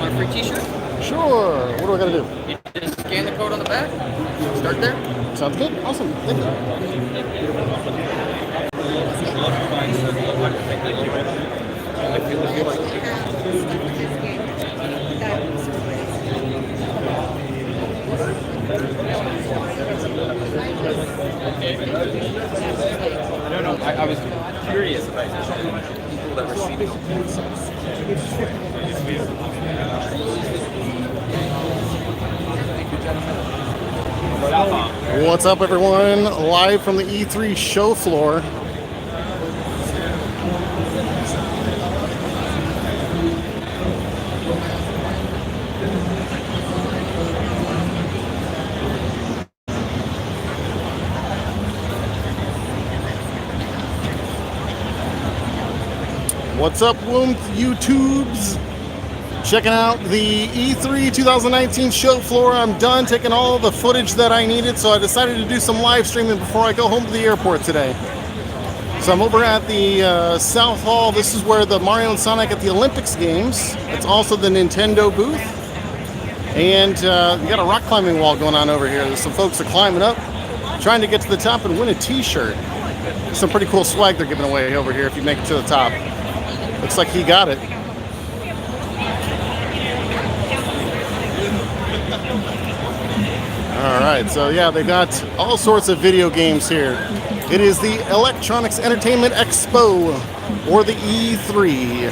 want a free t-shirt? Sure. What do I gotta do? You just scan the code on the back. Start there. Sounds good. Awesome. Thank you. No, I was curious about people that were seeing What's up, everyone? Live from the E3 show floor. What's up, YouTubes? Checking out the E3 2019 show floor. I'm done taking all the footage that I needed, so I decided to do some live streaming before I go home to the airport today. So I'm over at the South Hall. This is where the Mario and Sonic at the Olympics games. It's also the Nintendo booth. And we got a rock climbing wall going on over here. There's some folks that are climbing up, trying to get to the top and win a t-shirt. Some pretty cool swag they're giving away over here if you make it to the top. Looks like he got it. All right, so yeah, they got all sorts of video games here. It is the Electronics Entertainment Expo, or the E3.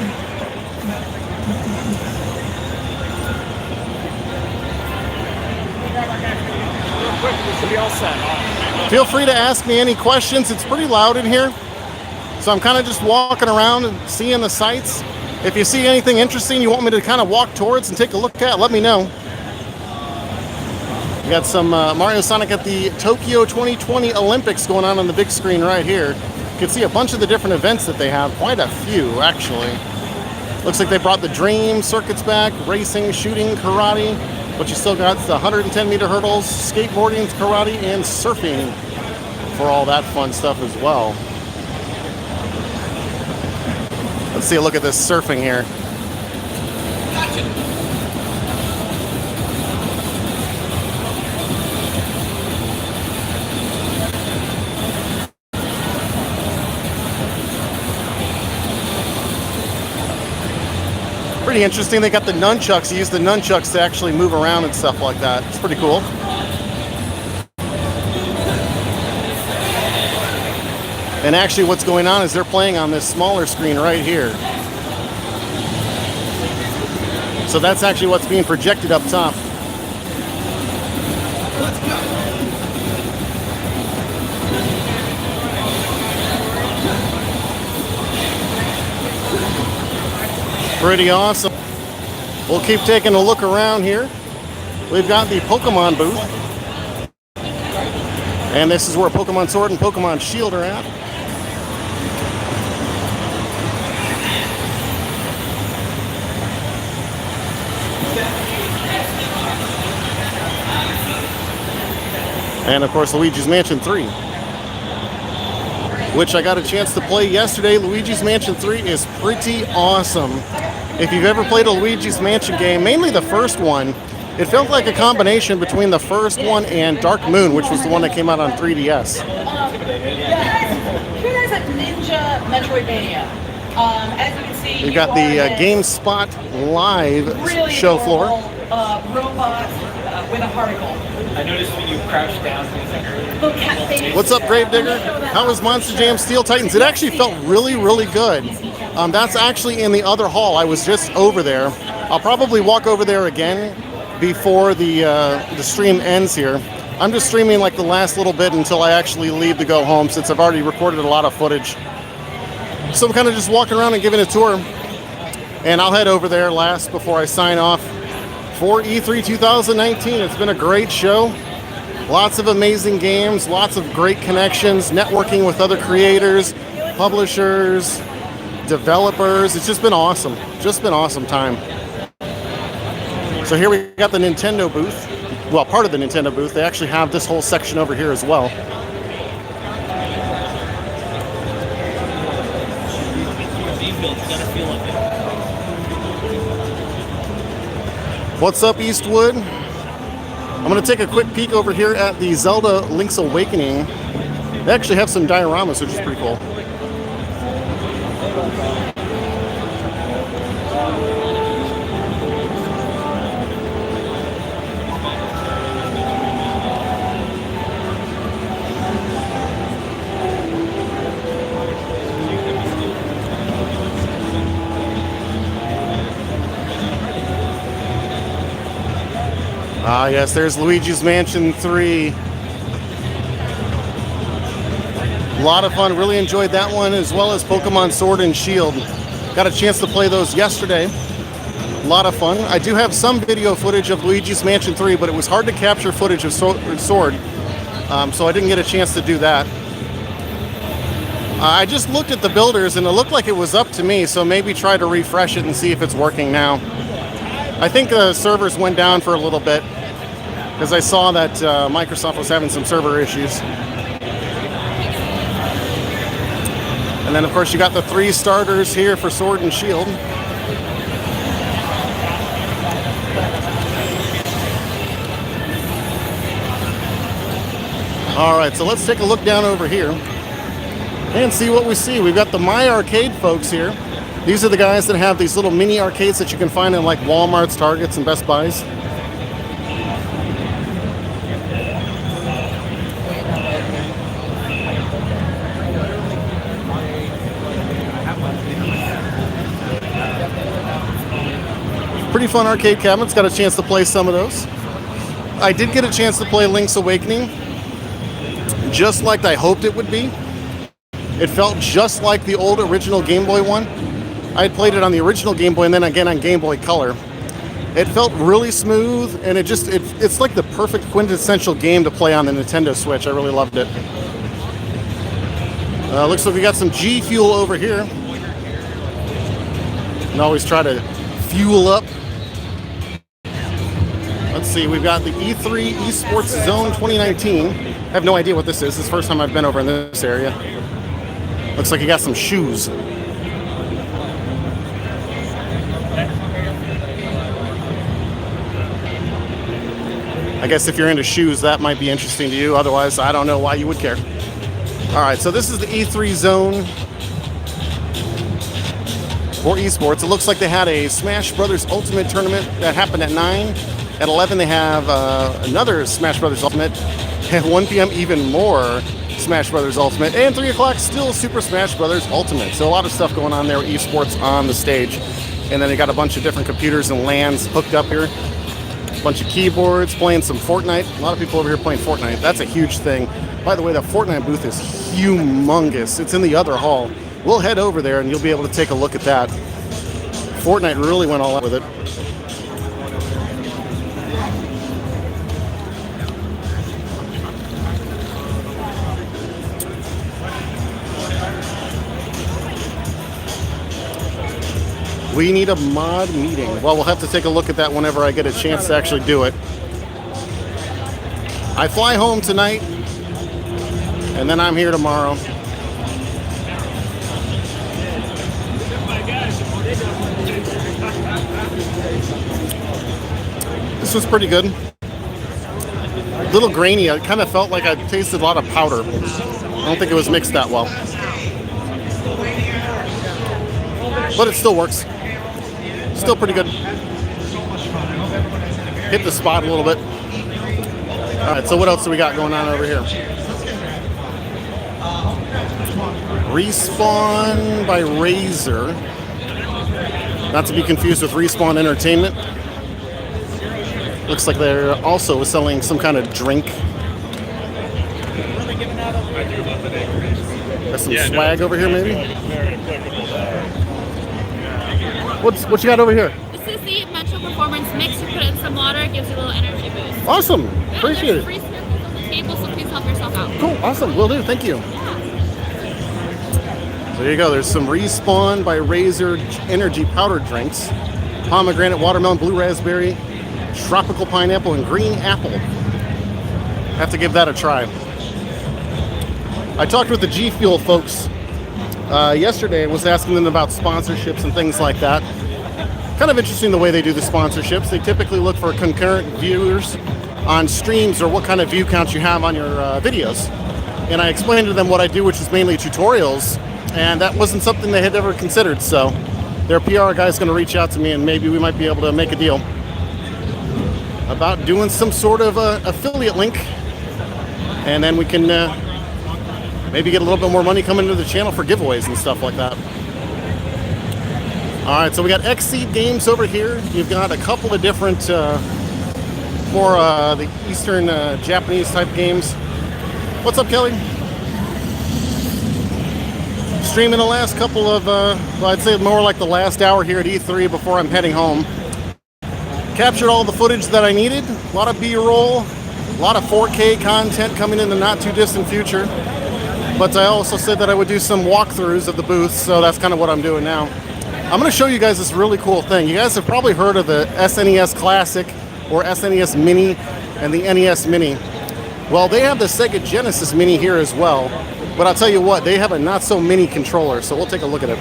Feel free to ask me any questions. It's pretty loud in here, so I'm kind of just walking around and seeing the sights. If you see anything interesting you want me to kind of walk towards and take a look at, let me know. We got some Mario Sonic at the Tokyo 2020 Olympics going on the big screen right here. You can see a bunch of the different events that they have, quite a few actually. Looks like they brought the Dream circuits back, racing, shooting, karate, but you still got the 110-meter hurdles, skateboarding, karate, and surfing for all that fun stuff as well. Let's see a look at this surfing here. Gotcha. Pretty interesting. They got the nunchucks. You use the nunchucks to actually move around and stuff like that. It's pretty cool. And actually what's going on is they're playing on this smaller screen right here. So that's actually what's being projected up top. Pretty awesome. We'll keep taking a look around here. We've got the Pokemon booth. And this is where Pokemon Sword and Pokemon Shield are at. And of course, Luigi's Mansion 3, which I got a chance to play yesterday. Luigi's Mansion 3 is pretty awesome. If you've ever played a Luigi's Mansion game, mainly the first one, it felt like a combination between the first one and Dark Moon, which was the one that came out on 3DS. Here there's a Ninja Metroidvania. As you can see, We've got the GameSpot Live really show floor. Robot with a particle. I noticed when you crouched down. What's up, Gravedigger? How was Monster Jam Steel Titans? It actually felt really, really good. That's actually in the other hall. I was just over there. I'll probably walk over there again before the stream ends here. I'm just streaming like the last little bit until I actually leave to go home, since I've already recorded a lot of footage. So I'm kind of just walking around and giving a tour. And I'll head over there last before I sign off for E3 2019. It's been a great show. Lots of amazing games, lots of great connections, networking with other creators, publishers, developers. It's just been awesome. Just been awesome time. So here we got the Nintendo booth. Well, part of the Nintendo booth. They actually have this whole section over here as well. What's up, Eastwood? I'm going to take a quick peek over here at the Zelda Link's Awakening. They actually have some dioramas, which is pretty cool. Ah, yes, there's Luigi's Mansion 3. A lot of fun. Really enjoyed that one, as well as Pokemon Sword and Shield. Got a chance to play those yesterday. A lot of fun. I do have some video footage of Luigi's Mansion 3, but it was hard to capture footage of Sword, so I didn't get a chance to do that. I just looked at the builders, and it looked like it was up to me, so maybe try to refresh it and see if it's working now. I think the servers went down for a little bit, because I saw that Microsoft was having some server issues. And then, of course, you got the 3 starters here for Sword and Shield. All right, so let's take a look down over here and see what we see. We've got the My Arcade folks here. These are the guys that have these little mini arcades that you can find in like Walmart's, Targets, and Best Buys. Pretty fun arcade cabinets. Got a chance to play some of those. I did get a chance to play Link's Awakening, just like I hoped it would be. It felt just like the old original Game Boy one. I had played it on the original Game Boy and then again on Game Boy Color. It felt really smooth, and it's like the perfect quintessential game to play on the Nintendo Switch. I really loved it. Looks like we got some G Fuel over here. And always try to fuel up. Let's see, we've got the E3 Esports Zone 2019. I have no idea what this is. This is the first time I've been over in this area. Looks like you got some shoes. I guess if you're into shoes, that might be interesting to you. Otherwise, I don't know why you would care. All right, so this is the E3 Zone for esports. It looks like they had a Smash Brothers Ultimate tournament that happened at 9. At 11, they have another Smash Brothers Ultimate. At 1 p.m., even more Smash Brothers Ultimate. And 3 o'clock, still Super Smash Brothers Ultimate. So a lot of stuff going on there with esports on the stage. And then they got a bunch of different computers and LANs hooked up here. A bunch of keyboards, playing some Fortnite. A lot of people over here playing Fortnite. That's a huge thing. By the way, the Fortnite booth is humongous. It's in the other hall. We'll head over there and you'll be able to take a look at that. Fortnite really went all out with it. We need a mod meeting. Well, we'll have to take a look at that whenever I get a chance to actually do it. I fly home tonight, and then I'm here tomorrow. This was pretty good. A little grainy. It kind of felt like I tasted a lot of powder. I don't think it was mixed that well. But it still works. Still pretty good. Hit the spot a little bit. All right, so what else do we got going on over here? Respawn by Razer. Not to be confused with Respawn Entertainment. Looks like they're also selling some kind of drink. Got some swag over here, maybe? What you got over here? This is the Mental Performance Mix. You put it in some water, it gives you a little energy boost. Awesome. Yeah, Appreciate it. Free samples on the table, so please help yourself out. Cool. Awesome. Will do. Thank you. Yeah. So there you go. There's some Respawn by Razer energy powder drinks. Pomegranate, watermelon, blue raspberry, tropical pineapple, and green apple. Have to give that a try. I talked with the G Fuel folks yesterday. I was asking them about sponsorships and things like that. kind of interesting the way they do the sponsorships. They typically look for concurrent viewers on streams or what kind of view count you have on your videos. And I explained to them what I do, which is mainly tutorials, and that wasn't something they had ever considered. So their PR guy is going to reach out to me, and maybe we might be able to make a deal about doing some sort of affiliate link, and then we can maybe get a little bit more money coming into the channel for giveaways and stuff like that. All right, so we got Xseed Games over here. You've got a couple of different more the Eastern Japanese type games. What's up, Kelly? Streaming the last couple of, well, I'd say more like the last hour here at E3 before I'm heading home. Captured all the footage that I needed. A lot of B-roll, a lot of 4K content coming in the not too distant future. But I also said that I would do some walkthroughs of the booths, so that's kind of what I'm doing now. I'm going to show you guys this really cool thing. You guys have probably heard of the SNES Classic or SNES Mini and the NES Mini. Well, they have the Sega Genesis Mini here as well, but I'll tell you what, they have a not-so-mini controller, so we'll take a look at it.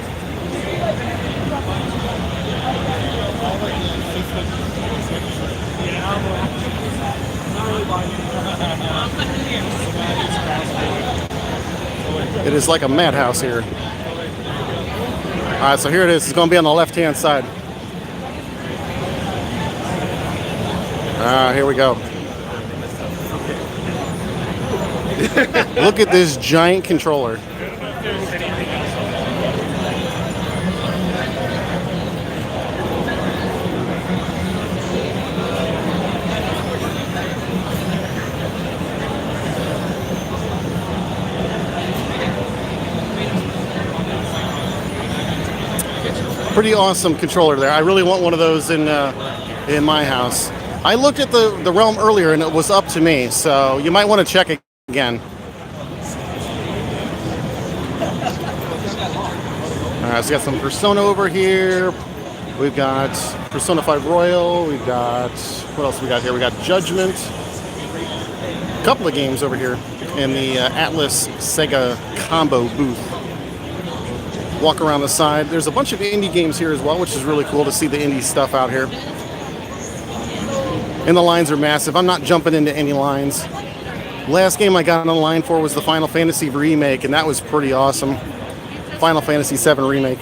It is like a madhouse here. All right, so here it is. It's going to be on the left-hand side. Here we go. Look at this giant controller. Pretty awesome controller there. I really want one of those in my house. I looked at the Realm earlier and it was up to me, so you might want to check it again. All right, so we got some Persona over here. We've got Persona 5 Royal. We've got, what else we got here? We got Judgment. A couple of games over here in the Atlas Sega combo booth. Walk around the side. There's a bunch of indie games here as well, which is really cool to see the indie stuff out here. And the lines are massive. I'm not jumping into any lines. Last game I got on the line for was the Final Fantasy remake, and that was pretty awesome. Final Fantasy VII remake.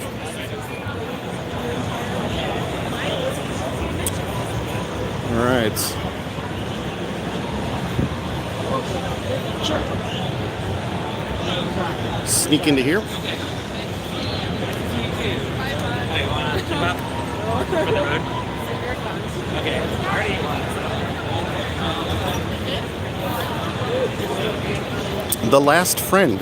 All right. Sneak into here. The Last Friend.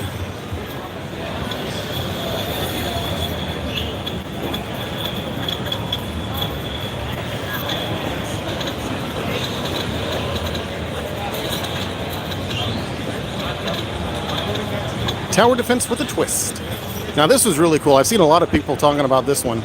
Tower defense with a twist. Now this was really cool. I've seen a lot of people talking about this one.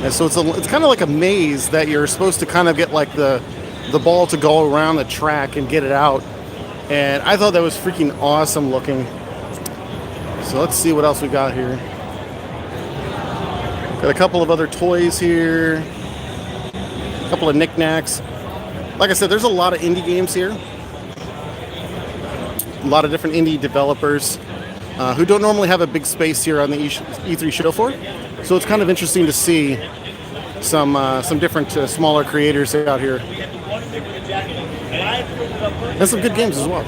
And so it's kind of like a maze that you're supposed to kind of get like the ball to go around the track and get it out. And I thought that was freaking awesome looking. So let's see what else we got here. Got a couple of other toys here. A couple of knickknacks. Like I said, there's a lot of indie games here. A lot of different indie developers who don't normally have a big space here on the E3 show floor. So it's kind of interesting to see some different smaller creators out here. And some good games as well.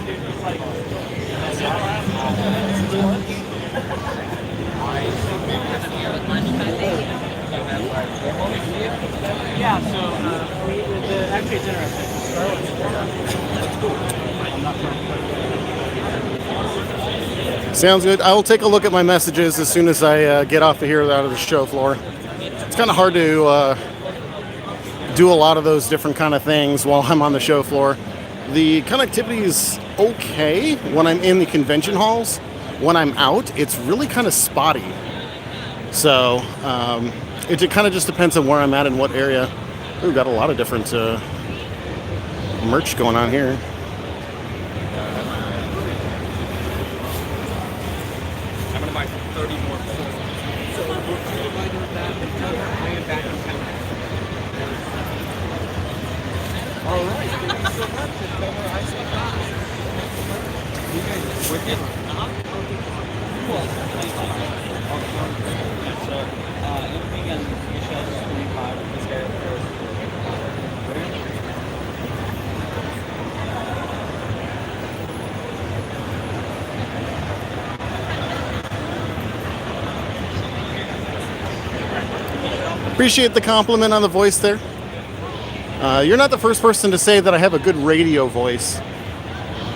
Yeah, so actually it's interesting. Sounds good. I will take a look at my messages as soon as I get off of here out of the show floor. It's kind of hard to do a lot of those different kind of things while I'm on the show floor. The connectivity is okay when I'm in the convention halls. When I'm out, it's really kind of spotty. So it kind of just depends on where I'm at and what area. We've got a lot of different merch going on here. I'm gonna buy 30 more. All right. Thank you so much. It's over. I see. You guys wicked. So, anything on Michelle's 25 this guy first. Appreciate the compliment on the voice there. You're not the first person to say that I have a good radio voice.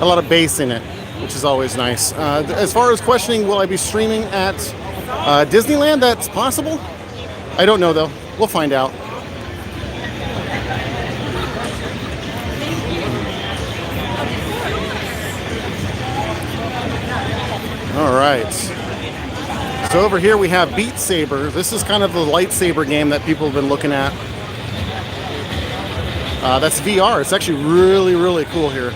A lot of bass in it, which is always nice. As far as questioning, will I be streaming at Disneyland? That's possible. I don't know, though. We'll find out. All right. So over here we have Beat Saber. This is kind of the lightsaber game that people have been looking at. That's VR. It's actually really, really cool here.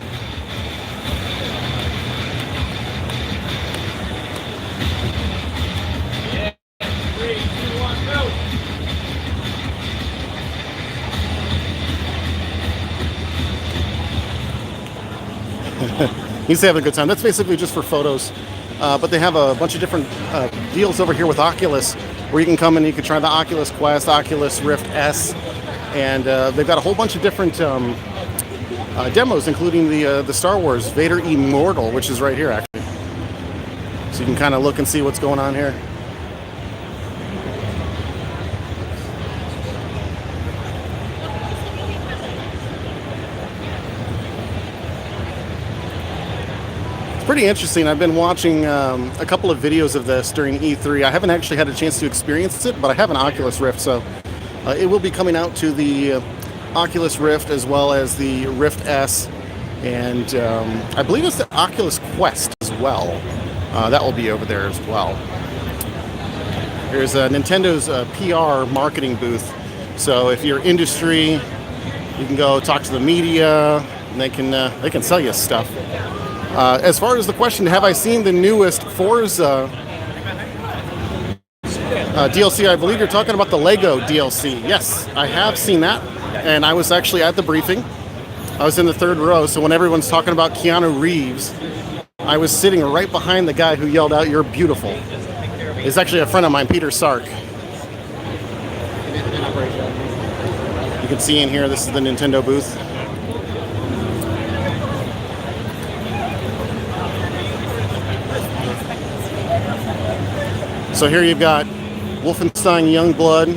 He's having a good time. That's basically just for photos. But they have a bunch of different deals over here with Oculus, where you can come and you can try the Oculus Quest, Oculus Rift S, and they've got a whole bunch of different demos, including the Star Wars Vader Immortal, which is right here, actually. So you can kind of look and see what's going on here. Pretty interesting. I've been watching a couple of videos of this during E3. I haven't actually had a chance to experience it, but I have an Oculus Rift, so it will be coming out to the Oculus Rift as well as the Rift S, and I believe it's the Oculus Quest as well. That will be over there as well. Here's Nintendo's PR marketing booth, so if you're industry, you can go talk to the media, and they can sell you stuff. As far as the question, have I seen the newest Forza DLC? I believe you're talking about the Lego DLC. Yes, I have seen that, and I was actually at the briefing. I was in the third row, so when everyone's talking about Keanu Reeves, I was sitting right behind the guy who yelled out, "You're beautiful." It's actually a friend of mine, Peter Sark. You can see in here, this is the Nintendo booth. So here you've got Wolfenstein Youngblood.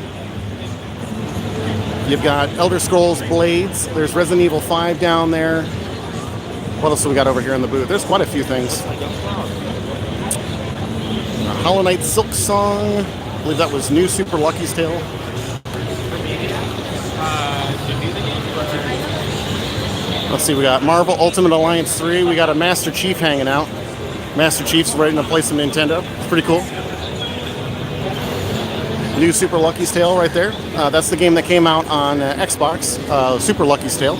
You've got Elder Scrolls Blades. There's Resident Evil 5 down there. What else do we got over here in the booth? There's quite a few things. Hollow Knight Silk Song. I believe that was new Super Lucky's Tale. Let's see, we got Marvel Ultimate Alliance 3. We got a Master Chief hanging out. Master Chief's right in the place of Nintendo. It's pretty cool. New Super Lucky's Tale right there. That's the game that came out on Xbox, Super Lucky's Tale.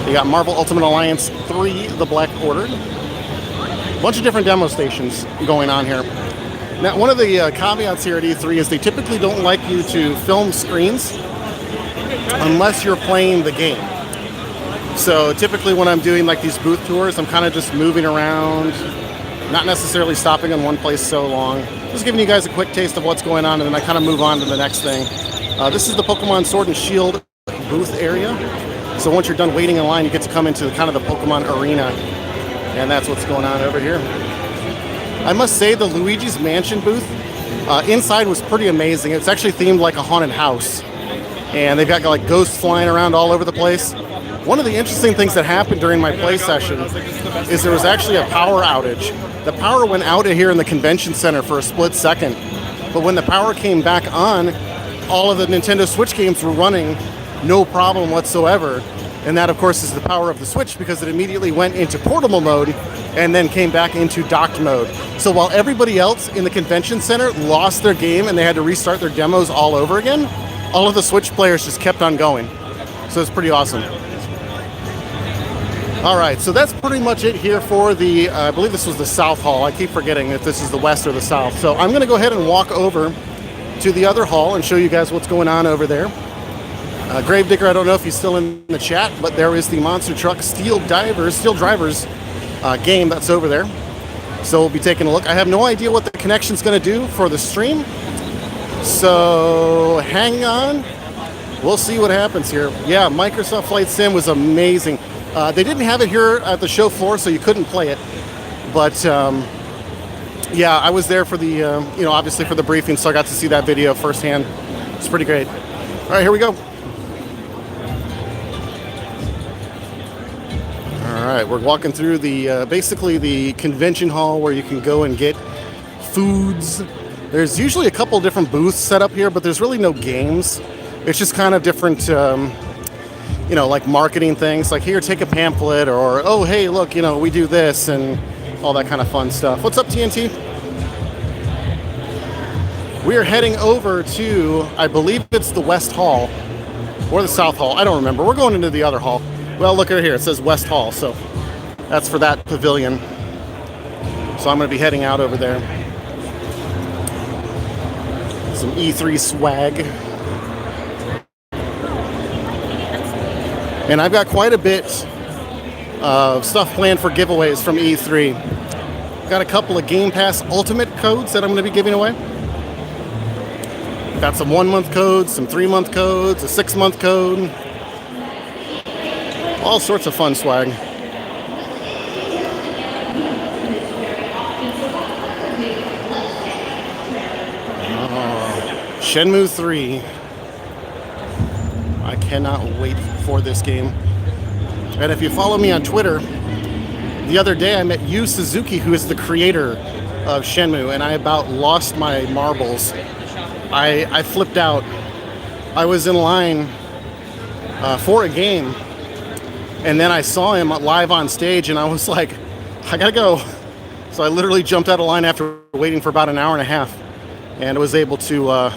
You got Marvel Ultimate Alliance 3, The Black Order. A bunch of different demo stations going on here. Now, one of the caveats here at E3 is they typically don't like you to film screens unless you're playing the game. So typically when I'm doing like these booth tours, I'm kind of just moving around, not necessarily stopping in one place so long. Just giving you guys a quick taste of what's going on, and then I kind of move on to the next thing. This is the Pokemon Sword and Shield booth area. So once you're done waiting in line, you get to come into kind of the Pokemon arena, and that's what's going on over here. I must say the Luigi's Mansion booth inside was pretty amazing. It's actually themed like a haunted house, and they've got like ghosts flying around all over the place. One of the interesting things that happened during my play session is there was actually a power outage. The power went out here in the convention center for a split second, but when the power came back on, all of the Nintendo Switch games were running no problem whatsoever. And that, of course, is the power of the Switch, because it immediately went into portable mode and then came back into docked mode. So while everybody else in the convention center lost their game and they had to restart their demos all over again, all of the Switch players just kept on going. So it's pretty awesome. All right, so that's pretty much it here for the, I believe this was the South Hall. I keep forgetting if this is the West or the South. So I'm going to go ahead and walk over to the other hall and show you guys what's going on over there. Gravedigger, I don't know if he's still in the chat, but there is the Monster Truck Steel Drivers game that's over there. So we'll be taking a look. I have no idea what the connection's going to do for the stream. So hang on. We'll see what happens here. Yeah, Microsoft Flight Sim was amazing. They didn't have it here at the show floor, so you couldn't play it. But yeah, I was there for the, obviously for the briefing, so I got to see that video firsthand. It's pretty great. All right, here we go. All right, we're walking through the, basically the convention hall where you can go and get foods. There's usually a couple different booths set up here, but there's really no games. It's just kind of different, like marketing things. Like, here, take a pamphlet, or, oh, hey, look, we do this, and all that kind of fun stuff. What's up, TNT? We are heading over to, I believe it's the West Hall, or the South Hall. I don't remember. We're going into the other hall. Well, look at here. It says West Hall, so that's for that pavilion. So I'm going to be heading out over there. Some E3 swag. And I've got quite a bit of stuff planned for giveaways from E3. Got a couple of Game Pass Ultimate codes that I'm going to be giving away. Got some 1-month codes, some 3-month codes, a 6-month code. All sorts of fun swag. Shenmue 3. I cannot wait for this game. And if you follow me on Twitter, the other day I met Yu Suzuki, who is the creator of Shenmue, and I about lost my marbles. I flipped out. I was in line for a game, and then I saw him live on stage, and I was like, I gotta go. So I literally jumped out of line after waiting for about an hour and a half, and was able to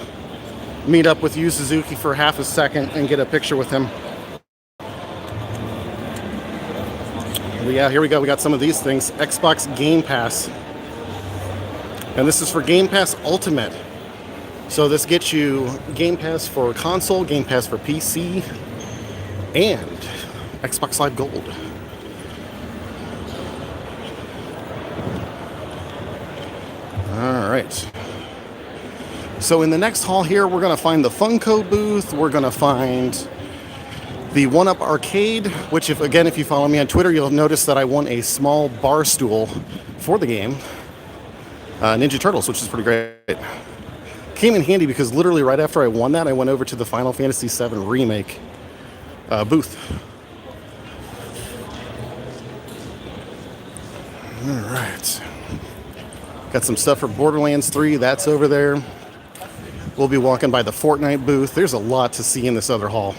meet up with Yu Suzuki for half a second and get a picture with him. But yeah, here we go. We got some of these things. Xbox Game Pass. And this is for Game Pass Ultimate. So this gets you Game Pass for console, Game Pass for PC, and Xbox Live Gold. All right. So in the next hall here, we're going to find the Funko booth. We're going to find the 1UP Arcade, which, if you follow me on Twitter, you'll notice that I won a small bar stool for the game. Ninja Turtles, which is pretty great. Came in handy because literally right after I won that, I went over to the Final Fantasy VII Remake booth. All right. Got some stuff for Borderlands 3. That's over there. We'll be walking by the Fortnite booth. There's a lot to see in this other hall.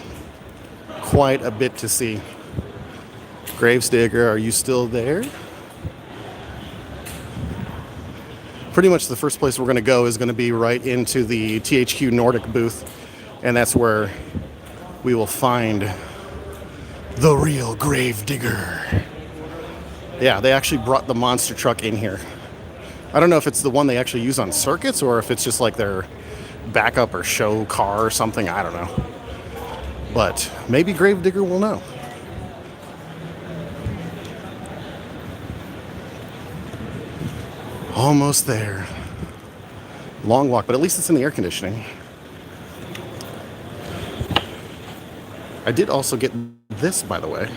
Quite a bit to see. Gravesdigger, are you still there? Pretty much the first place we're going to go is going to be right into the THQ Nordic booth. And that's where we will find the real Gravedigger. Yeah, they actually brought the monster truck in here. I don't know if it's the one they actually use on circuits or if it's just like their backup or show car or something. I don't know. But maybe Gravedigger will know. Almost there. Long walk, but at least it's in the air conditioning. I did also get this, by the way.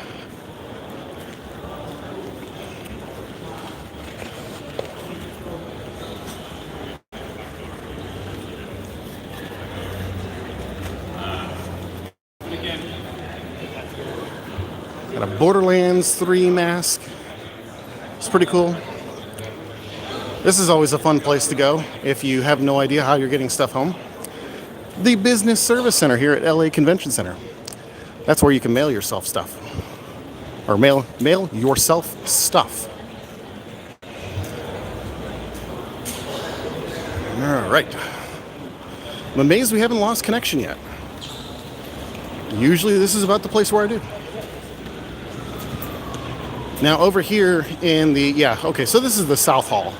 Got a Borderlands 3 mask. It's pretty cool. This is always a fun place to go if you have no idea how you're getting stuff home. the Business Service Center here at LA Convention Center. That's where you can mail yourself stuff. Or mail yourself stuff. All right. I'm amazed we haven't lost connection yet. Usually this is about the place where I do. Now over here in the, so this is the South Hall.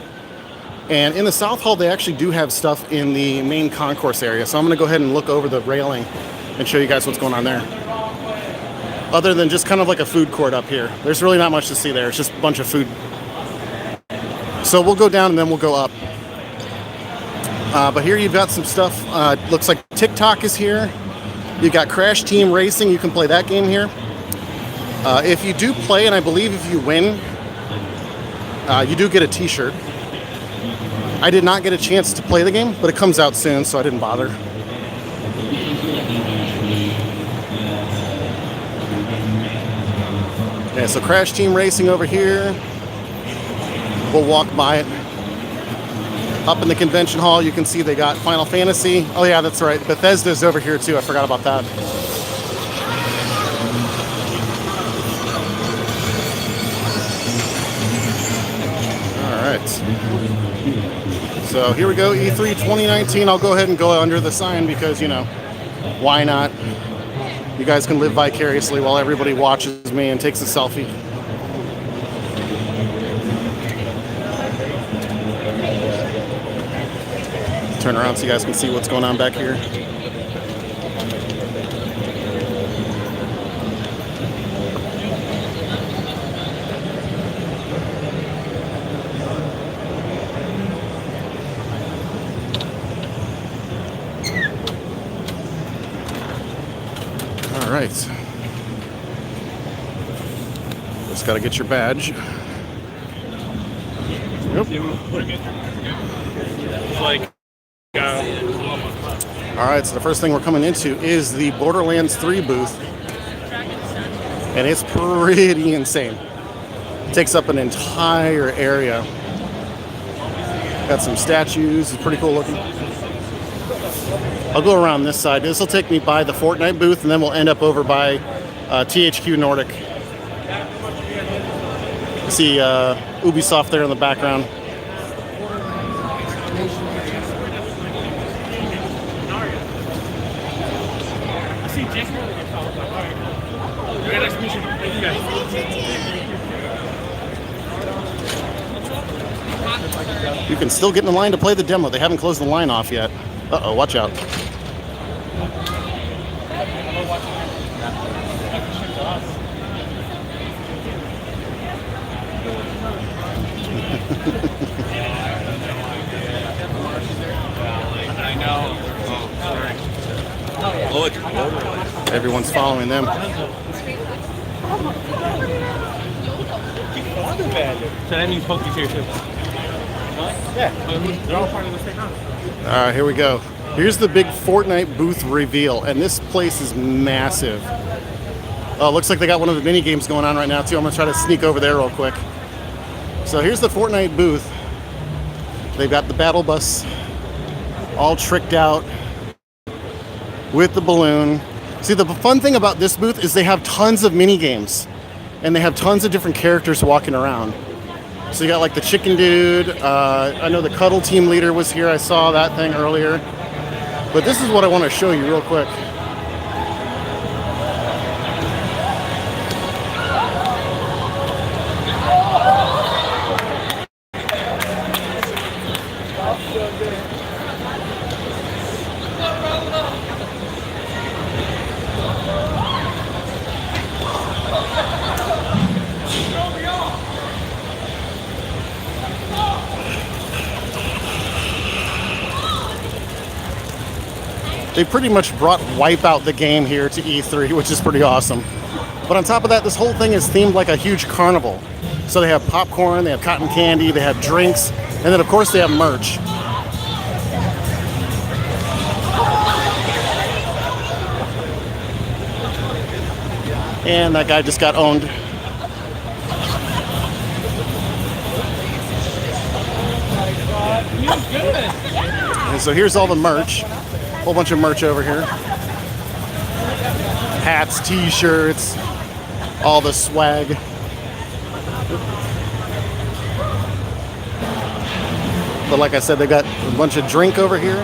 And in the South Hall, they actually do have stuff in the main concourse area. So I'm going to go ahead and look over the railing and show you guys what's going on there. Other than just kind of like a food court up here. There's really not much to see there. It's just a bunch of food. So we'll go down and then we'll go up. But here you've got some stuff. Looks like TikTok is here. You've got Crash Team Racing. You can play that game here. If you do play, and I believe if you win, you do get a t-shirt. I did not get a chance to play the game, but it comes out soon, so I didn't bother. Okay, so Crash Team Racing over here. We'll walk by it. Up in the convention hall, you can see they got Final Fantasy. Oh yeah, that's right. Bethesda's over here too. I forgot about that. All right. So here we go, E3 2019. I'll go ahead and go under the sign because, you know, why not? You guys can live vicariously while everybody watches me and takes a selfie. Turn around so you guys can see what's going on back here. All right. Just got to get your badge. Like. All right, so the first thing we're coming into is the Borderlands 3 booth. And it's pretty insane. It takes up an entire area. Got some statues, it's pretty cool looking. I'll go around this side. This will take me by the Fortnite booth, and then we'll end up over by THQ Nordic. You see Ubisoft there in the background. You can still get in line to play the demo. They haven't closed the line off yet. Uh-oh, watch out. I know. Oh, sorry. Oh, it's Borderlands. Everyone's following them. So that means Poke's here too. Yeah. They're all part of the same house. All right, here we go. Here's the big Fortnite booth reveal, and this place is massive. Oh, looks like they got one of the mini games going on right now too. I'm gonna try to sneak over there real quick. So here's the Fortnite booth. They've got the battle bus all tricked out with the balloon. See, the fun thing about this booth is they have tons of mini games, and they have tons of different characters walking around. So you got like the chicken dude. I know the cuddle team leader was here. I saw that thing earlier. But this is what I want to show you real quick. They pretty much brought Wipeout the game here to E3, which is pretty awesome. But on top of that, this whole thing is themed like a huge carnival. So they have popcorn, they have cotton candy, they have drinks, and then of course they have merch. And that guy just got owned. And so here's all the merch. Whole bunch of merch over here. Hats, t-shirts, all the swag. But like I said, they got a bunch of drink over here.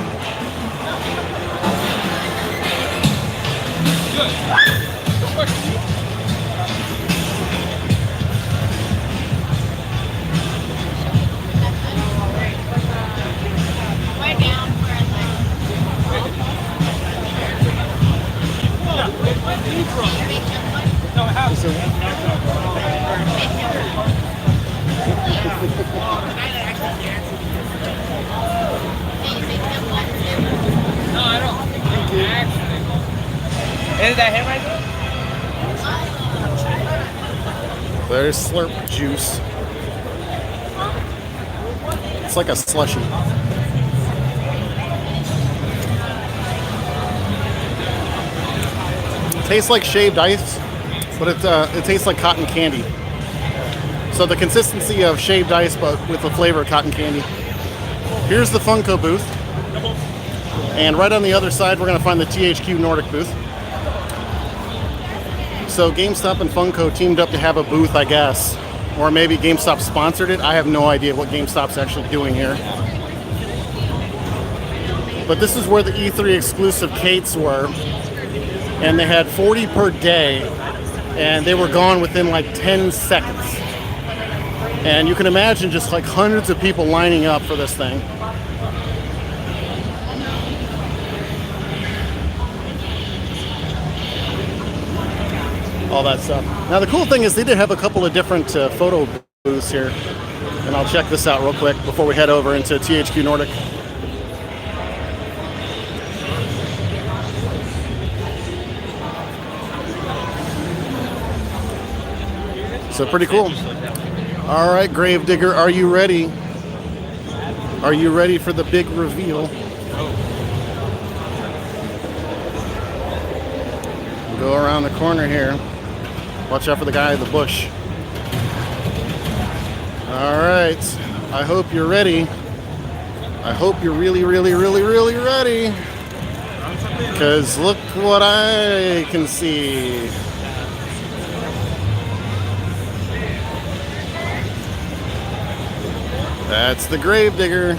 Is that him right there? There's Slurp juice. It's like a slushie. Tastes like shaved ice, but it tastes like cotton candy. So the consistency of shaved ice, but with the flavor of cotton candy. Here's the Funko booth. And right on the other side, we're going to find the THQ Nordic booth. So GameStop and Funko teamed up to have a booth, I guess. Or maybe GameStop sponsored it. I have no idea what GameStop's actually doing here. But this is where the E3 exclusive Kates were. And they had 40 per day. And they were gone within like 10 seconds. And you can imagine just like hundreds of people lining up for this thing. All that stuff. Now the cool thing is they did have a couple of different photo booths here. And I'll check this out real quick before we head over into THQ Nordic. So pretty cool. All right, Gravedigger, are you ready? Are you ready for the big reveal? Go around the corner here. Watch out for the guy in the bush. All right. I hope you're ready. I hope you're really, really, really, really ready. Because look what I can see. That's the Gravedigger.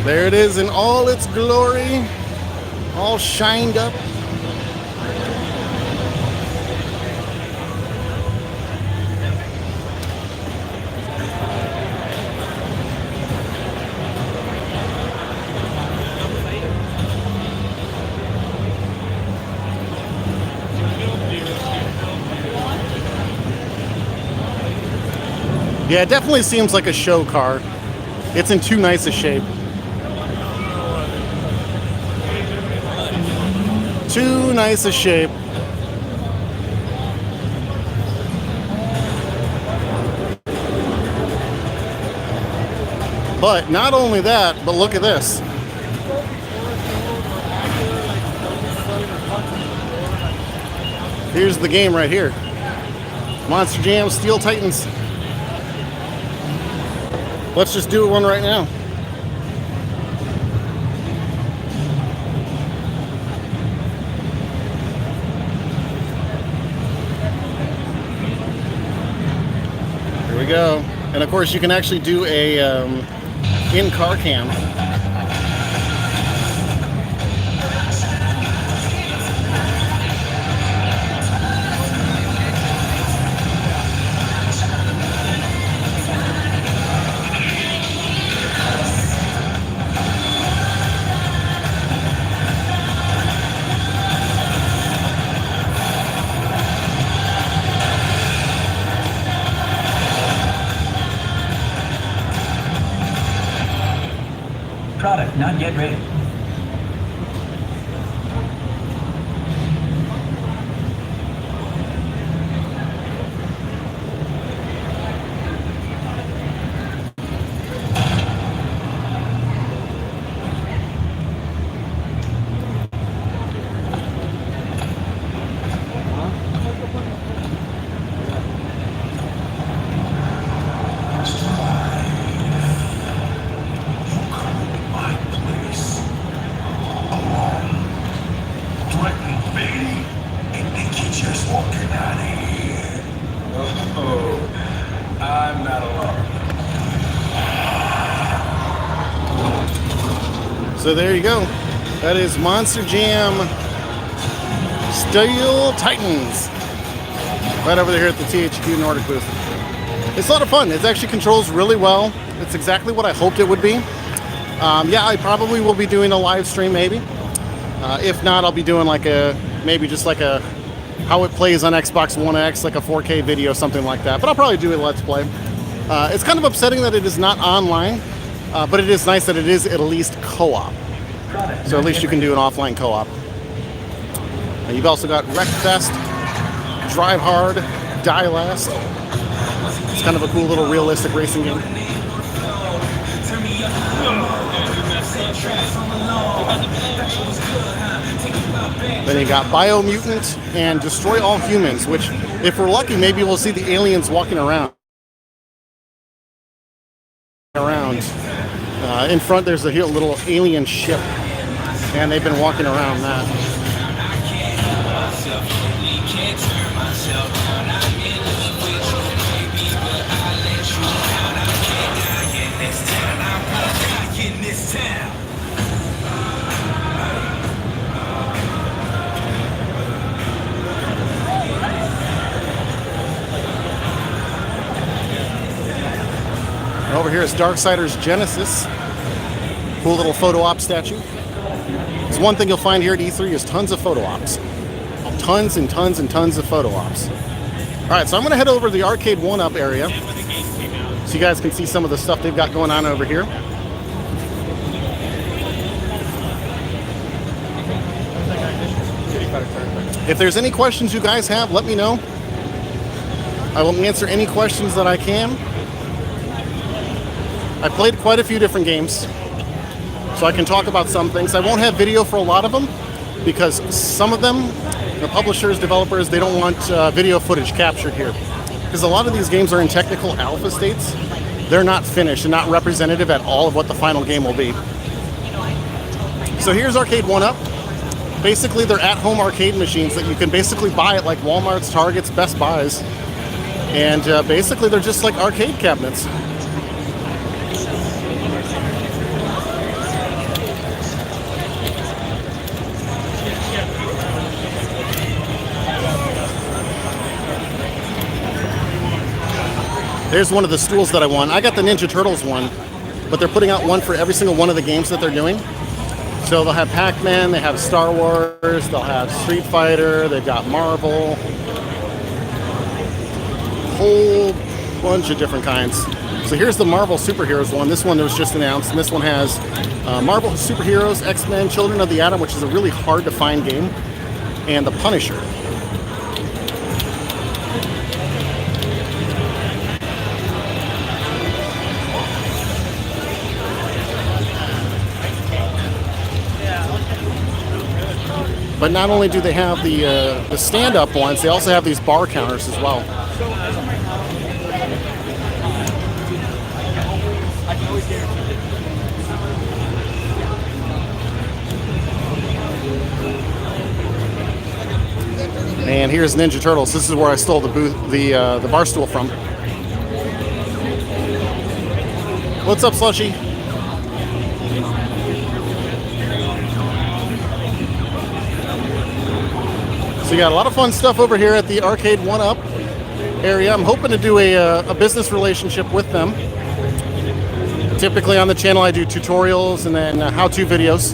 There it is in all its glory, all shined up. Yeah, it definitely seems like a show car. It's in too nice a shape. Too nice a shape. But not only that, but look at this. Here's the game right here. Monster Jam Steel Titans. Let's just do one right now. Here we go. And of course you can actually do a in-car cam. Product not yet ready. So there you go. That is Monster Jam Steel Titans. Right over there at the THQ Nordic booth. It's a lot of fun. It actually controls really well. It's exactly what I hoped it would be. Yeah, I probably will be doing a live stream maybe. If not, I'll be doing like maybe just like a how it plays on Xbox One X, like a 4K video, something like that. But I'll probably do a Let's Play. It's kind of upsetting that it is not online, but it is nice that it is at least co-op. So at least you can do an offline co-op. And you've also got Wreckfest, Drive Hard, Die Last. It's kind of a cool little realistic racing game. Then you got Biomutant and Destroy All Humans, which, if we're lucky, maybe we'll see the aliens walking around. In front, there's a little alien ship, and they've been walking around that. Over here is Darksiders Genesis. Cool little photo op statue. It's one thing you'll find here at E3 is tons of photo ops. Tons and tons and tons of photo ops. Alright, so I'm going to head over to the Arcade 1-Up area so you guys can see some of the stuff they've got going on over here. If there's any questions you guys have, let me know. I will answer any questions that I can. I played quite a few different games, so I can talk about some things. I won't have video for a lot of them because some of them, the publishers, developers, they don't want video footage captured here. Because a lot of these games are in technical alpha states. They're not finished and not representative at all of what the final game will be. So here's Arcade 1-Up. Basically, they're at-home arcade machines that you can basically buy at like Walmart's, Target's, Best Buys. And basically, they're just like arcade cabinets. There's one of the stools that I won. I got the Ninja Turtles one, but they're putting out one for every single one of the games that they're doing. So they'll have Pac-Man, they have Star Wars, they'll have Street Fighter, they've got Marvel. Whole bunch of different kinds. So here's the Marvel Superheroes one. This one was just announced, and this one has Marvel Superheroes, X-Men, Children of the Atom, which is a really hard to find game, and The Punisher. But not only do they have the stand-up ones, they also have these bar counters as well. And here's Ninja Turtles. This is where I stole the bar stool from. What's up, Slushy? So you got a lot of fun stuff over here at the Arcade 1-Up area. I'm hoping to do a business relationship with them. Typically on the channel I do tutorials and then how-to videos.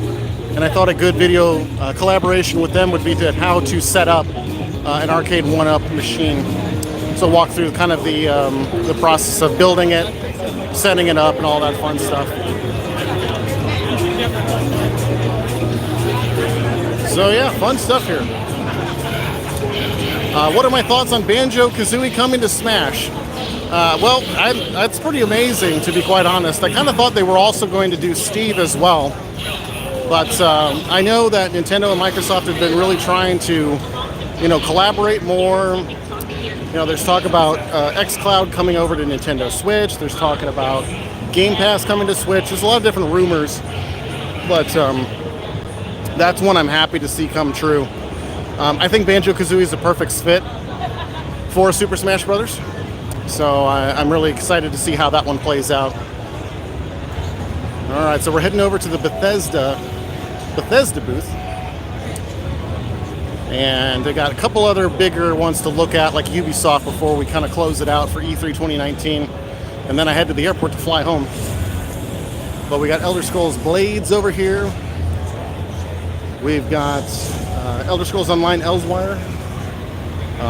And I thought a good video collaboration with them would be to how to set up an Arcade 1-Up machine. So walk through kind of the process of building it, setting it up, and all that fun stuff. So yeah, fun stuff here. What are my thoughts on Banjo-Kazooie coming to Smash? Well, that's pretty amazing, to be quite honest. I kind of thought they were also going to do Steve as well. But I know that Nintendo and Microsoft have been really trying to, collaborate more. There's talk about xCloud coming over to Nintendo Switch. There's talking about Game Pass coming to Switch. There's a lot of different rumors. But that's one I'm happy to see come true. I think Banjo-Kazooie is a perfect fit for Super Smash Bros. So I'm really excited to see how that one plays out. All right, so we're heading over to the Bethesda booth. And they got a couple other bigger ones to look at, like Ubisoft, before we kind of close it out for E3 2019. And then I head to the airport to fly home. But we got Elder Scrolls Blades over here. We've got Elder Scrolls Online Elsewhere.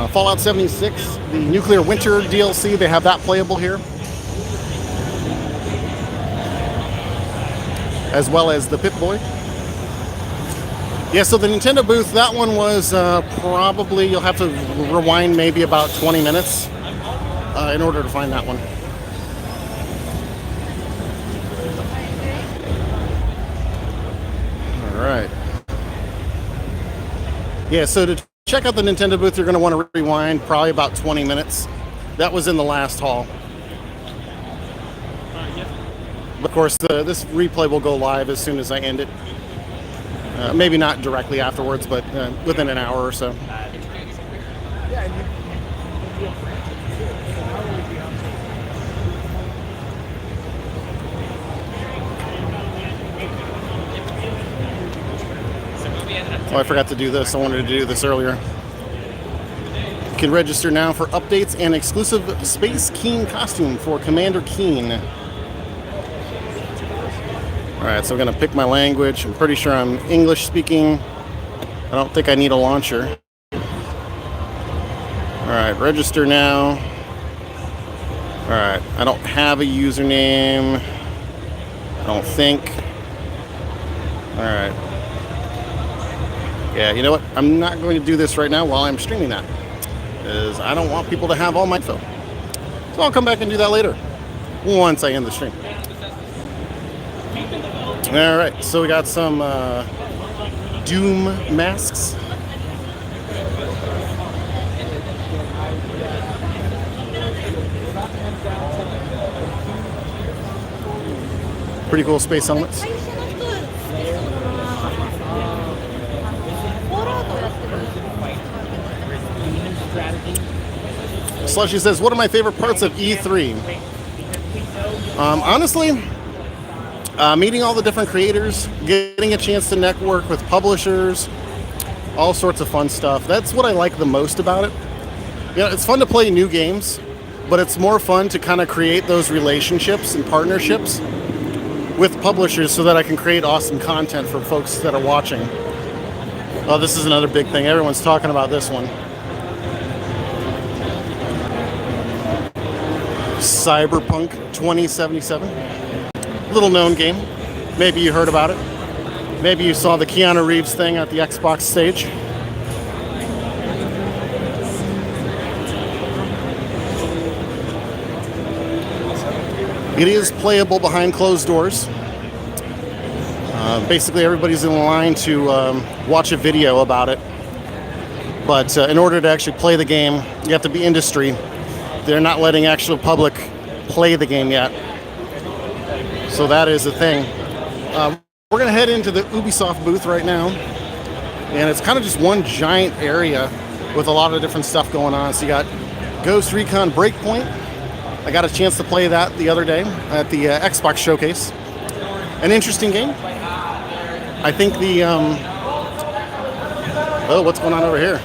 Fallout 76, the Nuclear Winter DLC, they have that playable here. As well as the Pip-Boy. Yeah, so the Nintendo booth, that one was probably, you'll have to rewind maybe about 20 minutes in order to find that one. All right. Yeah, so to check out the Nintendo booth, you're going to want to rewind probably about 20 minutes. That was in the last hall. Of course, this replay will go live as soon as I end it. Maybe not directly afterwards, but within an hour or so. Oh, I forgot to do this. I wanted to do this earlier. You can register now for updates and exclusive Space Keen costume for Commander Keen. Alright, so I'm going to pick my language. I'm pretty sure I'm English speaking. I don't think I need a launcher. Alright, register now. Alright, I don't have a username. I don't think. Alright. Yeah, you know what? I'm not going to do this right now while I'm streaming that, because I don't want people to have all my info. So I'll come back and do that later, once I end the stream. All right, so we got some Doom masks. Pretty cool space helmets. Slushy says, what are my favorite parts of E3? Honestly, meeting all the different creators, getting a chance to network with publishers, all sorts of fun stuff. That's what I like the most about it. You know, it's fun to play new games, but it's more fun to kind of create those relationships and partnerships with publishers so that I can create awesome content for folks that are watching. Oh, this is another big thing. Everyone's talking about this one. Cyberpunk 2077. Little known game. Maybe you heard about it. Maybe you saw the Keanu Reeves thing at the Xbox stage. It is playable behind closed doors. Basically, everybody's in line to watch a video about it. But in order to actually play the game, you have to be industry. They're not letting actual public play the game yet. So that is the thing. We're going to head into the Ubisoft booth right now. And it's kind of just one giant area with a lot of different stuff going on. So you got Ghost Recon Breakpoint. I got a chance to play that the other day at the Xbox Showcase. An interesting game. I think the... oh, what's going on over here?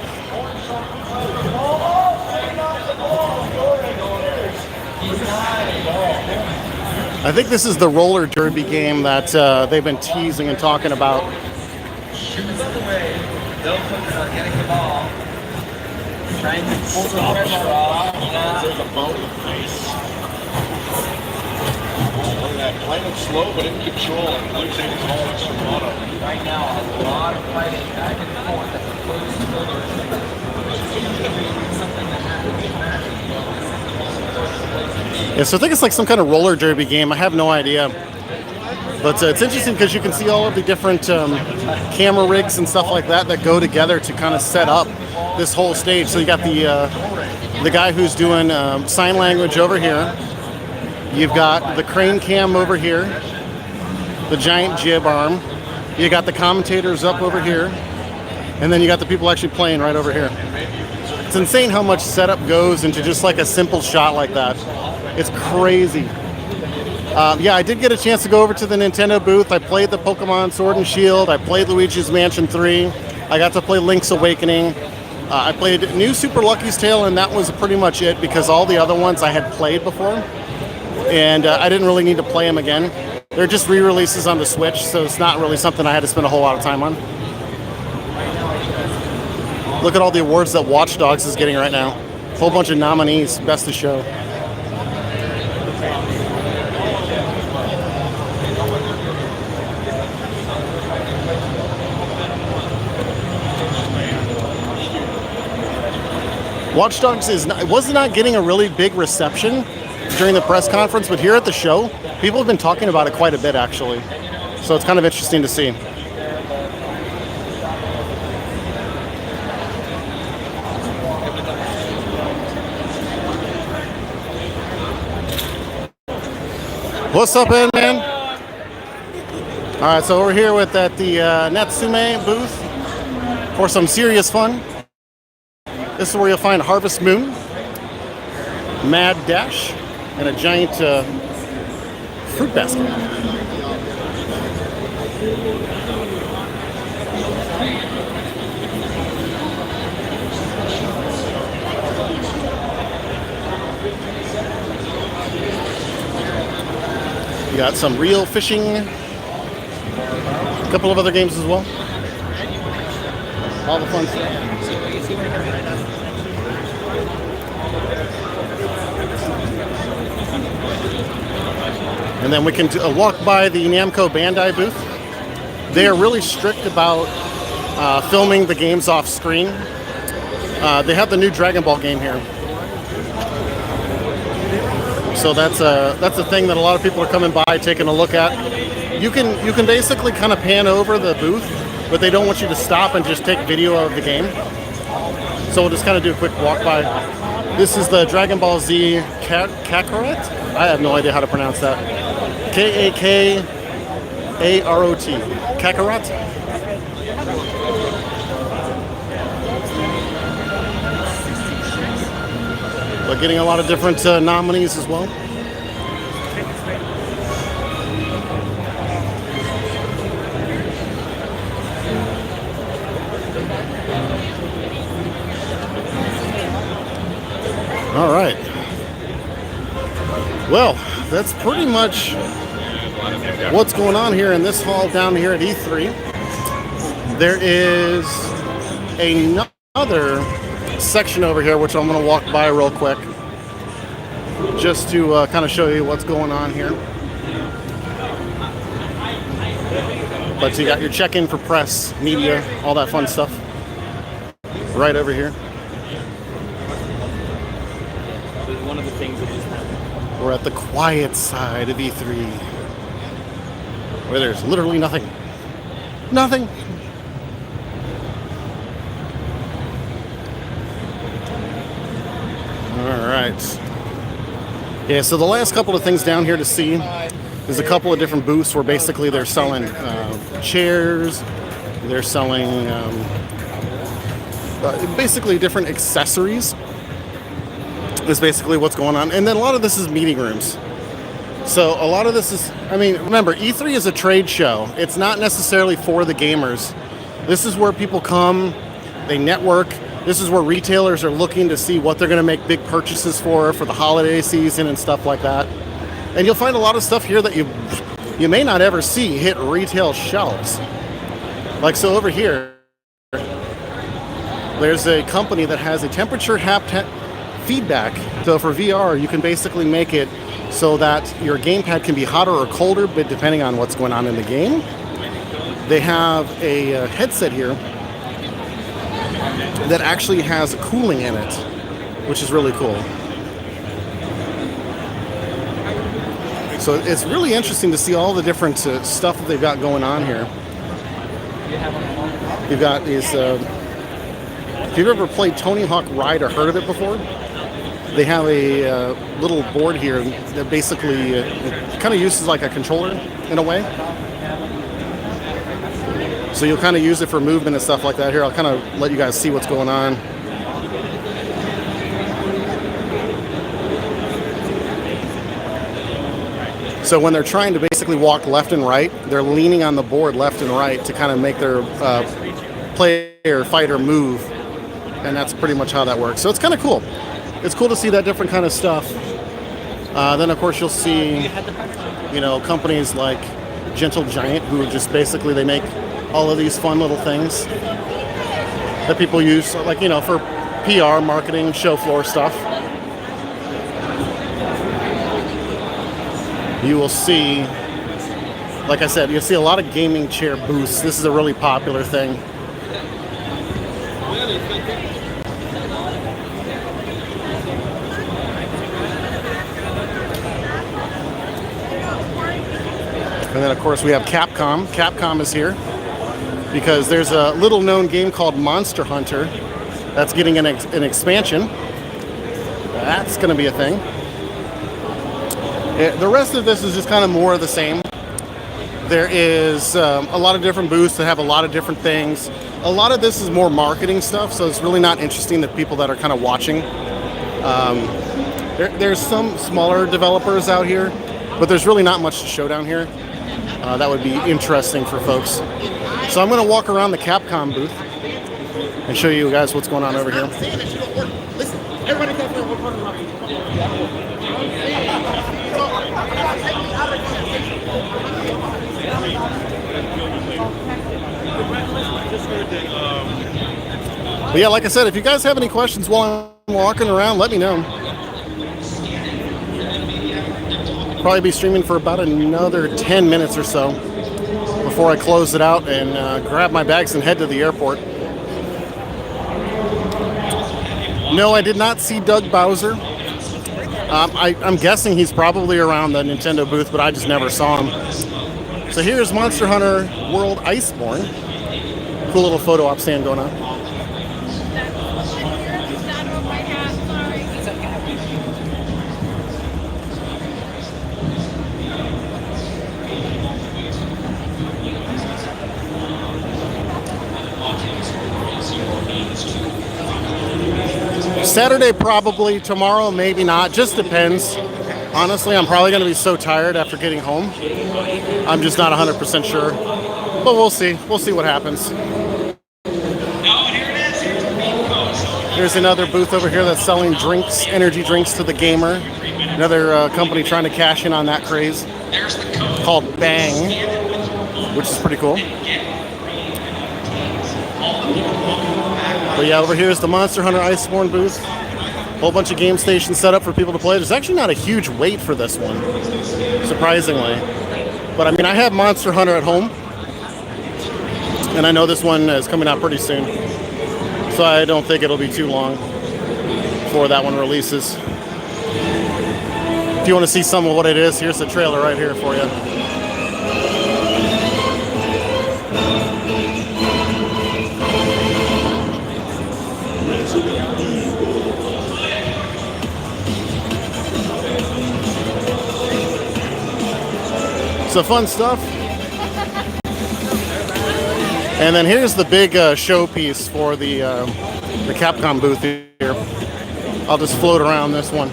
I think this is the roller derby game that they've been teasing and talking about. Shoot it away. They'll put getting the ball. Trying to pull the pressure off. There's a bone in the face. Playing it slow but in control. And looks like it's all extra auto. Right now, a lot of fighting back and forth as opposed to something that happens in match. Yeah, so I think it's like some kind of roller derby game. I have no idea. But it's interesting because you can see all of the different camera rigs and stuff like that that go together to kind of set up this whole stage. So you got the guy who's doing sign language over here. You've got the crane cam over here, the giant jib arm. You got the commentators up over here, and then you got the people actually playing right over here. It's insane how much setup goes into just like a simple shot like that. It's crazy. Yeah, I did get a chance to go over to the Nintendo booth. I played the Pokemon Sword and Shield. I played Luigi's Mansion 3. I got to play Link's Awakening. I played New Super Lucky's Tale, and that was pretty much it because all the other ones I had played before. And I didn't really need to play them again. They're just re-releases on the Switch, so it's not really something I had to spend a whole lot of time on. Look at all the awards that Watch Dogs is getting right now. A whole bunch of nominees, Best of Show. Watch Dogs was not getting a really big reception during the press conference, but here at the show, people have been talking about it quite a bit, actually. So it's kind of interesting to see. What's up, Ed, man? All right, so we're here with at the Natsume booth for some serious fun. This is where you'll find Harvest Moon, Mad Dash, and a giant fruit basket. You got some real fishing, a couple of other games as well. All the fun stuff. And then we can walk by the Namco Bandai booth. They are really strict about filming the games off screen. They have the new Dragon Ball game here. So that's a thing that a lot of people are coming by, taking a look at. You can basically kind of pan over the booth, but they don't want you to stop and just take video of the game. So we'll just kind of do a quick walk by. This is the Dragon Ball Z Kakarot? I have no idea how to pronounce that. Kakarot. Kakarot? But getting a lot of different nominees as well. All right. Well, that's pretty much what's going on here in this hall down here at E3. There is another section over here, which I'm going to walk by real quick, just to kind of show you what's going on here. But you got your check-in for press, media, all that fun stuff right over here. One of the things that just happened. We're at the quiet side of E3, where there's literally nothing. Nothing. All right. Yeah, so the last couple of things down here to see is a couple of different booths where basically they're selling chairs, they're selling basically different accessories. Is basically what's going on. And then a lot of this is meeting rooms. So a lot of this is, I mean, remember, E3 is a trade show. It's not necessarily for the gamers. This is where people come, they network. This is where retailers are looking to see what they're going to make big purchases for the holiday season and stuff like that. And you'll find a lot of stuff here that you may not ever see hit retail shelves. Like, so over here, there's a company that has a temperature feedback. So for VR, you can basically make it so that your gamepad can be hotter or colder, but depending on what's going on in the game. They have a headset here that actually has cooling in it, which is really cool. So it's really interesting to see all the different stuff that they've got going on here. You've got these, if you've ever played Tony Hawk Ride or heard of it before, they have a little board here that basically kind of uses like a controller in a way. So you'll kind of use it for movement and stuff like that. Here, I'll kind of let you guys see what's going on. So when they're trying to basically walk left and right, they're leaning on the board left and right to kind of make their player fighter move, and that's pretty much how that works. So it's kind of cool. It's cool to see that different kind of stuff. Then of course you'll see, you know, companies like Gentle Giant, who just basically they make all of these fun little things that people use, like, you know, for PR, marketing, show floor stuff. You will see, like I said, you'll see a lot of gaming chair booths. This is a really popular thing. And then, of course, we have Capcom. Capcom is here because there's a little-known game called Monster Hunter that's getting an expansion. That's going to be a thing. The rest of this is just kind of more of the same. There is a lot of different booths that have a lot of different things. A lot of this is more marketing stuff, so it's really not interesting to people that are kind of watching. There's some smaller developers out here, but there's really not much to show down here. That would be interesting for folks. So I'm going to walk around the Capcom booth and show you guys what's going on over here. Listen, everybody come here. We're part of But yeah, like I said, if you guys have any questions while I'm walking around, let me know. Probably be streaming for about another 10 minutes or so before I close it out and grab my bags and head to the airport. No, I did not see Doug Bowser. I'm guessing he's probably around the Nintendo booth, but I just never saw him. So here's Monster Hunter World Iceborne. Cool little photo op stand going on. Saturday probably, tomorrow maybe not, just depends. Honestly, I'm probably going to be so tired after getting home. I'm just not 100% sure, but we'll see. We'll see what happens. There's another booth over here that's selling drinks, energy drinks to the gamer. Another company trying to cash in on that craze called Bang, which is pretty cool. But yeah, over here is the Monster Hunter Iceborne booth. Whole bunch of game stations set up for people to play. There's actually not a huge wait for this one, surprisingly. But I mean, I have Monster Hunter at home, and I know this one is coming out pretty soon. So I don't think it'll be too long before that one releases. If you want to see some of what it is, here's the trailer right here for you. So fun stuff. And then here's the big showpiece for the Capcom booth here. I'll just float around this one.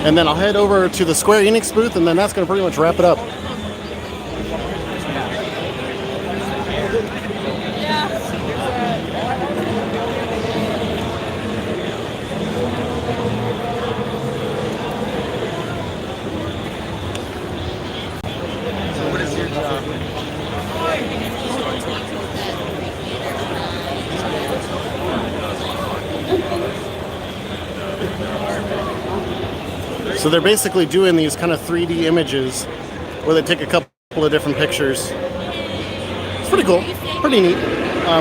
And then I'll head over to the Square Enix booth, and then that's going to pretty much wrap it up. So they're basically doing these kind of 3D images where they take a couple of different pictures. It's pretty cool, pretty neat.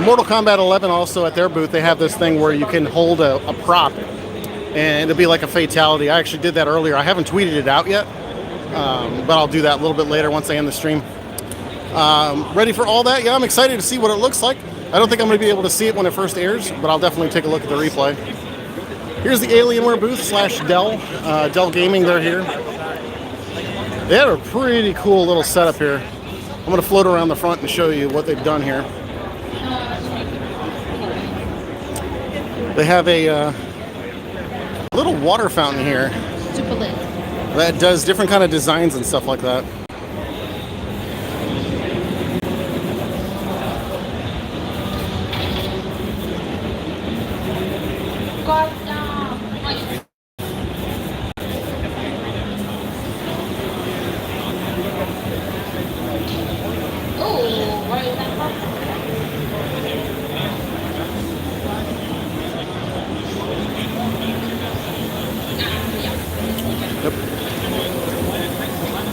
Mortal Kombat 11 also at their booth, they have this thing where you can hold a prop and it'll be like a fatality. I actually did that earlier. I haven't tweeted it out yet, but I'll do that a little bit later once I end the stream. Ready for all that? Yeah, I'm excited to see what it looks like. I don't think I'm going to be able to see it when it first airs, but I'll definitely take a look at the replay. Here's the Alienware booth / Dell. Dell Gaming, they're here. They have a pretty cool little setup here. I'm going to float around the front and show you what they've done here. They have a little water fountain here. Super lit. that does different kind of designs and stuff like that.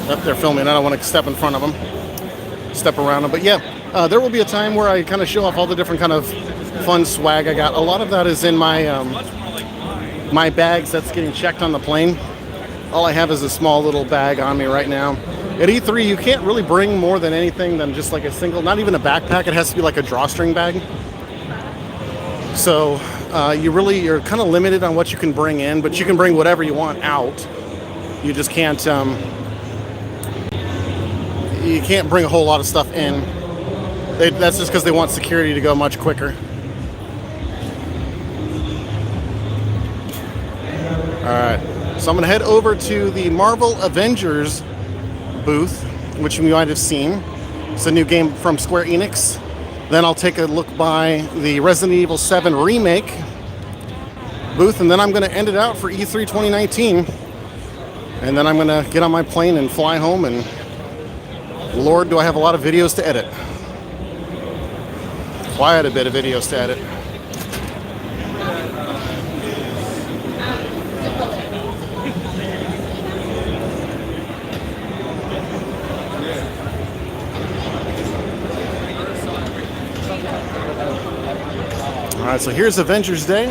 Yep, they're filming. I don't want to step in front of them, step around them. But yeah, there will be a time where I kind of show off all the different kind of fun swag I got. A lot of that is in my my bags that's getting checked on the plane. All I have is a small little bag on me right now. At E3, you can't really bring more than anything than just like a single, not even a backpack. It has to be like a drawstring bag. So you're kind of limited on what you can bring in, but you can bring whatever you want out. You just can't. You can't bring a whole lot of stuff in. That's just because they want security to go much quicker. Alright, so I'm going to head over to the Marvel Avengers booth, which you might have seen. It's a new game from Square Enix. Then I'll take a look by the Resident Evil 7 Remake booth, and then I'm going to end it out for E3 2019. And then I'm going to get on my plane and fly home, and Lord, do I have a lot of videos to edit. Quite a bit of videos to edit. Alright, so here's Avengers Day.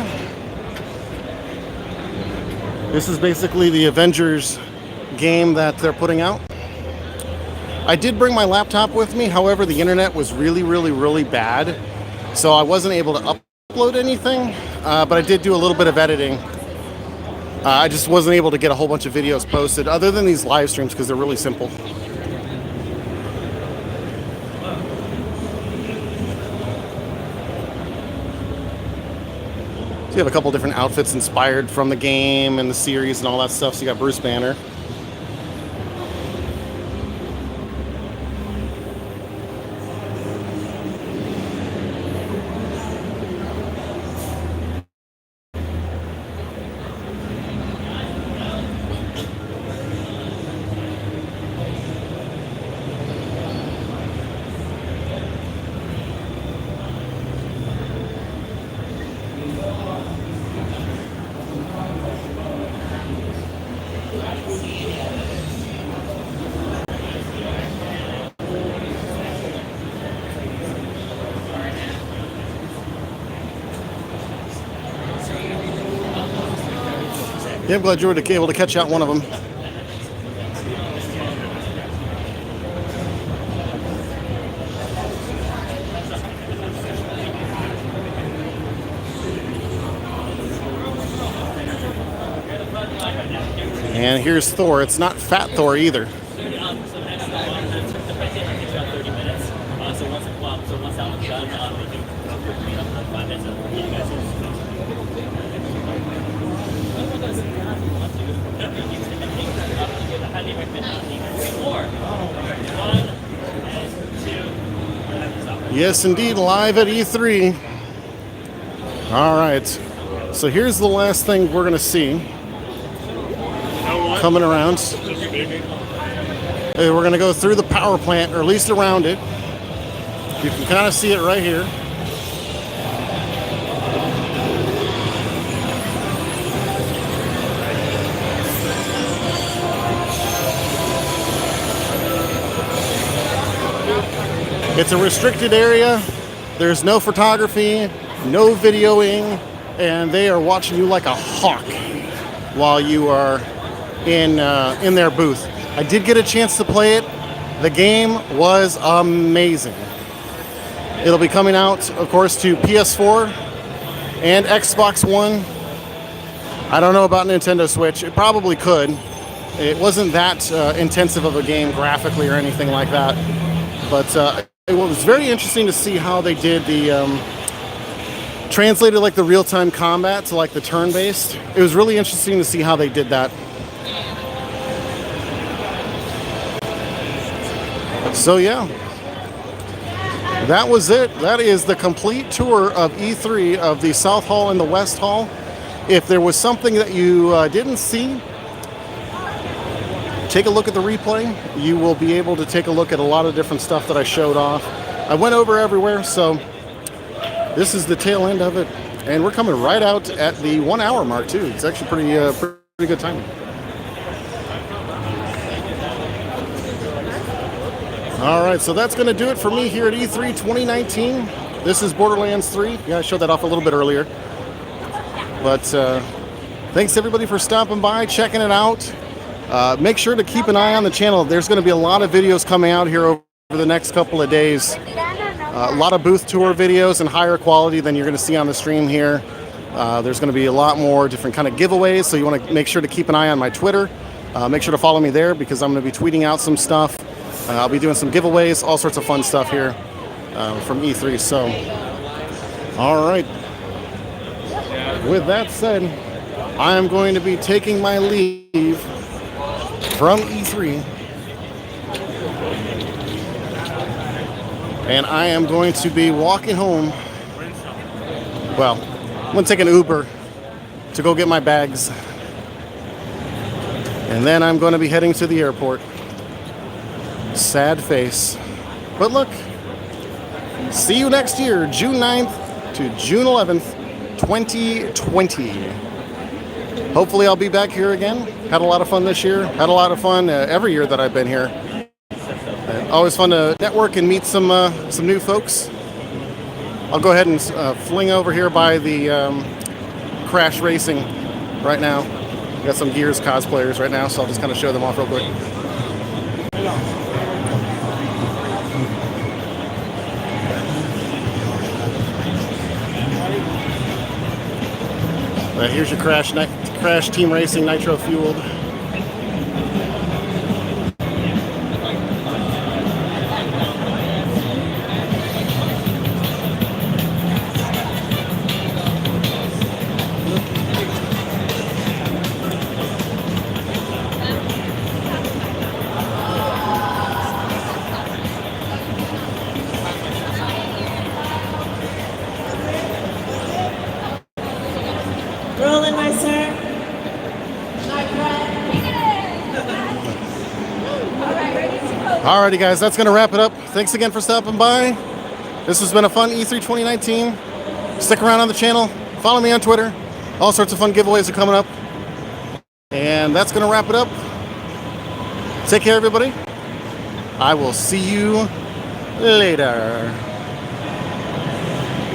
This is basically the Avengers game that they're putting out. I did bring my laptop with me, however, the internet was really bad, so I wasn't able to upload anything, but I did do a little bit of editing. I just wasn't able to get a whole bunch of videos posted, other than these live streams, because they're really simple. So you have a couple different outfits inspired from the game and the series and all that stuff, so you got Bruce Banner. Yeah, I'm glad you were able to catch out one of them. And here's Thor. It's not Fat Thor either. Yes, indeed, live at E3. All right, so here's the last thing we're gonna see coming around. We're gonna go through the power plant, or at least around it. You can kind of see it right here. It's a restricted area. There's no photography, no videoing, and they are watching you like a hawk while you are in their booth. I did get a chance to play it. The game was amazing. It'll be coming out, of course, to PS4 and Xbox One. I don't know about Nintendo Switch. It probably could. It wasn't that intensive of a game graphically or anything like that, but it was very interesting to see how they did the translated like the real-time combat to like the turn-based. It was really interesting to see how they did that. So yeah, that was it. That is the complete tour of E3 of the South Hall and the West Hall. If there was something that you didn't see, take a look at the replay. You will be able to take a look at a lot of different stuff that I showed off. I went over everywhere, so this is the tail end of it. And we're coming right out at the 1 hour mark too. It's actually pretty good timing. All right, so that's going to do it for me here at E3 2019. This is Borderlands 3. Yeah, I showed that off a little bit earlier. But thanks everybody for stopping by, checking it out. Make sure to keep an eye on the channel. There's going to be a lot of videos coming out here over the next couple of days. A lot of booth tour videos and higher quality than you're going to see on the stream here. There's going to be a lot more different kind of giveaways, so you want to make sure to keep an eye on my Twitter. Make sure to follow me there because I'm going to be tweeting out some stuff. I'll be doing some giveaways, all sorts of fun stuff here from E3. So, all right. With that said, I am going to be taking my leave from E3. And I am going to be walking home. Well, I'm going to take an Uber to go get my bags. And then I'm going to be heading to the airport. Sad face. But look, see you next year, June 9th to June 11th, 2020. Hopefully I'll be back here again. Had a lot of fun this year. Had a lot of fun every year that I've been here. Always fun to network and meet some new folks. I'll go ahead and fling over here by the Crash Racing right now. Got some Gears cosplayers right now, so I'll just kind of show them off real quick. Here's your Crash Team Racing Nitro Fueled. Rolling, my sir. Alrighty guys, that's going to wrap it up. Thanks again for stopping by. This has been a fun E3 2019. Stick around on the channel. Follow me on Twitter. All sorts of fun giveaways are coming up. And that's going to wrap it up. Take care, everybody. I will see you later.